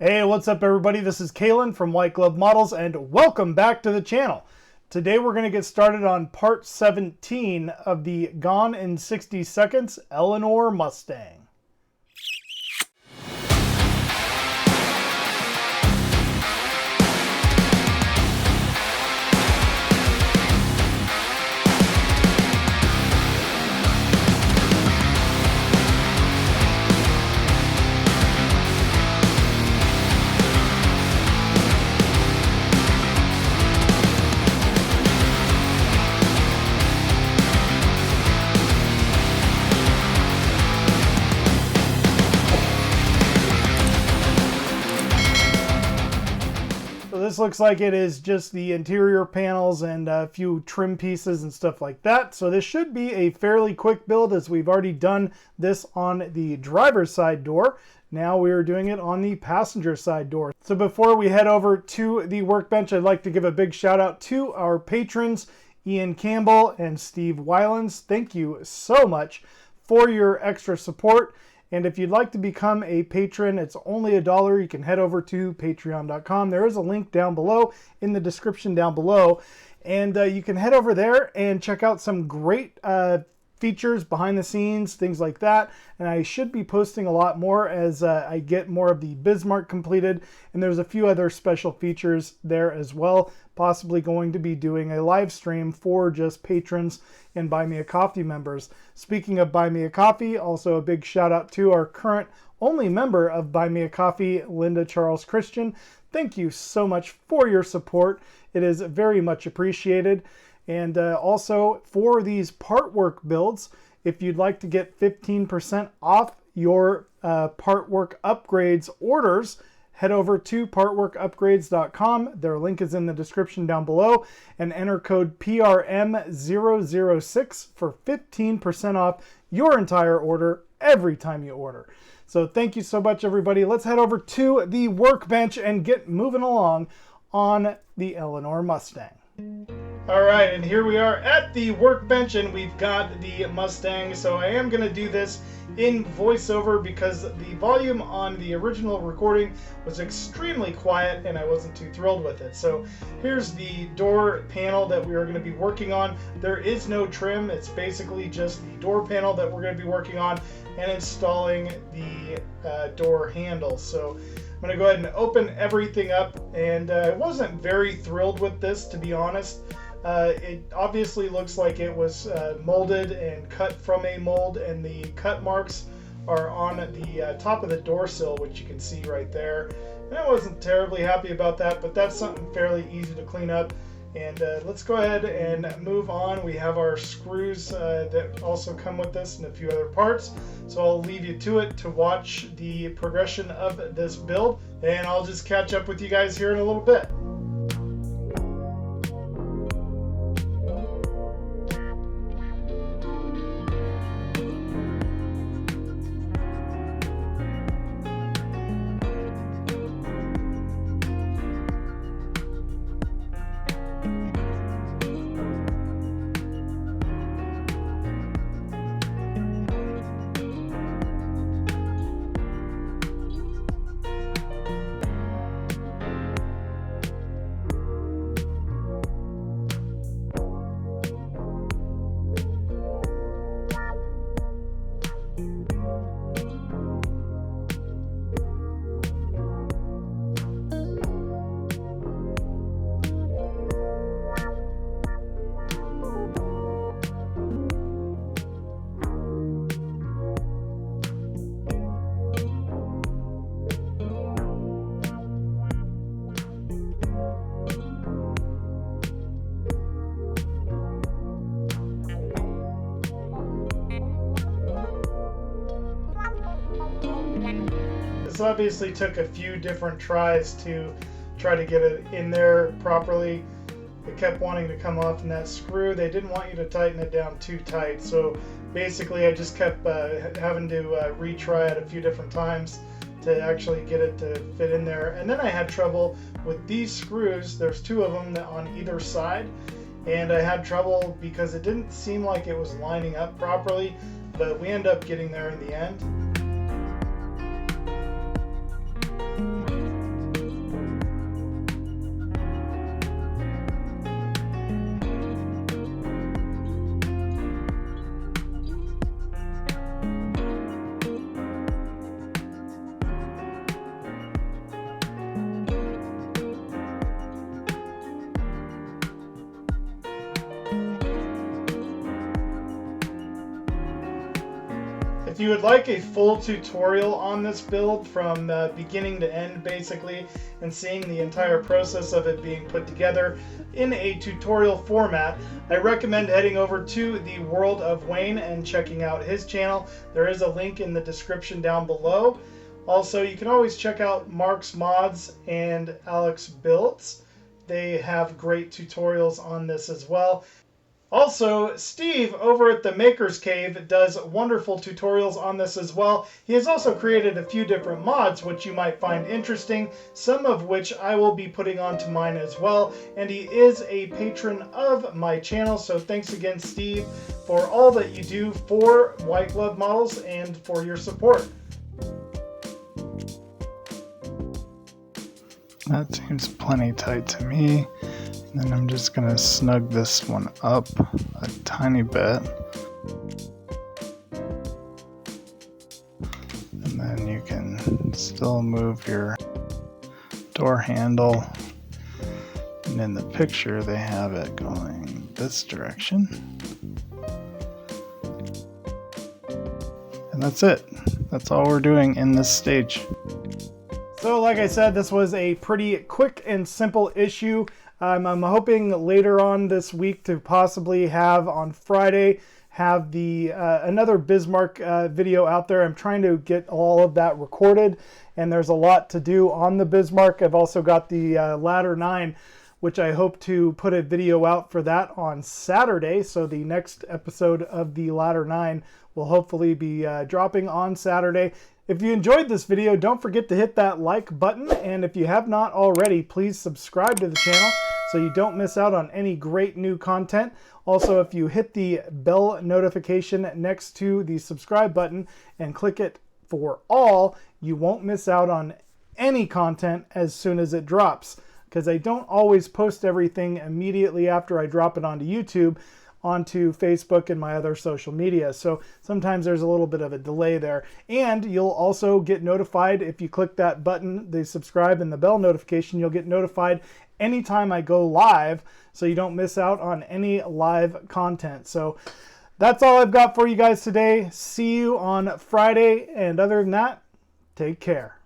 Hey, what's up everybody? This is Kalen from White Glove Models and welcome back to the channel. Today we're going to get started on part 17 of the Gone in 60 Seconds Eleanor Mustang. This looks like it is just the interior panels and a few trim pieces and stuff like that. So this should be a fairly quick build as we've already done this on the driver's side door. Now we are doing it on the passenger side door. So before we head over to the workbench, I'd like to give a big shout out to our patrons, Ian Campbell and Steve Wylans. Thank you so much for your extra support. And if you'd like to become a patron, it's only $1. You can head over to patreon.com. There is a link down below in the description down below. And you can head over there and check out some great features behind the scenes, things like that. And I should be posting a lot more as I get more of the Bismarck completed. And there's a few other special features there as well. Possibly going to be doing a live stream for just patrons and Buy Me a Coffee members. Speaking of Buy Me a Coffee, also a big shout out to our current only member of Buy Me a Coffee, Linda Charles Christian. Thank you so much for your support. It is very much appreciated. And also for these part work builds, if you'd like to get 15% off your part work upgrades orders, head over to partworkupgrades.com. Their link is in the description down below and enter code PRM006 for 15% off your entire order every time you order. So thank you so much, everybody. Let's head over to the workbench and get moving along on the Eleanor Mustang. All right, and here we are at the workbench and we've got the Mustang. So I am going to do this in voiceover because the volume on the original recording was extremely quiet and I wasn't too thrilled with it. So here's the door panel that we are going to be working on. There is no trim. It's basically just the door panel that we're going to be working on and installing the door handle. So I'm going to go ahead and open everything up, and I wasn't very thrilled with this, to be honest. It obviously looks like it was molded and cut from a mold, and the cut marks are on the top of the door sill, which you can see right there. And I wasn't terribly happy about that, but that's something fairly easy to clean up. And let's go ahead and move on. We have our screws that also come with this and a few other parts. So I'll leave you to it to watch the progression of this build. And I'll just catch up with you guys here in a little bit. This obviously took a few different tries to try to get it in there properly. It kept wanting to come off in that screw. They didn't want you to tighten it down too tight, so basically I just kept having to retry it a few different times to actually get it to fit in there. And then I had trouble with these screws. There's two of them on either side, and I had trouble because it didn't seem like it was lining up properly, but we end up getting there in the end. you would like a full tutorial on this build from beginning to end basically, and seeing the entire process of it being put together in a tutorial format, I recommend heading over to the World of Wayne and checking out his channel. There is a link in the description down below. Also, you can always check out Mark's Mods and Alex Builds. They have great tutorials on this as well. Also, Steve over at the Maker's Cave does wonderful tutorials on this as well. He has also created a few different mods which you might find interesting, some of which I will be putting onto mine as well. And he is a patron of my channel, so thanks again, Steve, for all that you do for White Glove Models and for your support. That seems plenty tight to me. And then I'm just going to snug this one up a tiny bit. And then you can still move your door handle. And in the picture they have it going this direction. And that's it. That's all we're doing in this stage. So like I said, this was a pretty quick and simple issue. I'm hoping later on this week to possibly have on Friday have the another Bismarck video out there. I'm trying to get all of that recorded, and there's a lot to do on the Bismarck. I've also got the Ladder 9, which I hope to put a video out for that on Saturday. So the next episode of the Ladder 9 will hopefully be dropping on Saturday. If you enjoyed this video, don't forget to hit that like button, and if you have not already, please subscribe to the channel so you don't miss out on any great new content. Also, if you hit the bell notification next to the subscribe button and click it for all, you won't miss out on any content as soon as it drops, because I don't always post everything immediately after I drop it onto YouTube, onto Facebook and my other social media. So sometimes there's a little bit of a delay there. And you'll also get notified if you click that button, the subscribe and the bell notification, you'll get notified anytime I go live, so you don't miss out on any live content. So that's all I've got for you guys today. See you on Friday, and other than that, take care.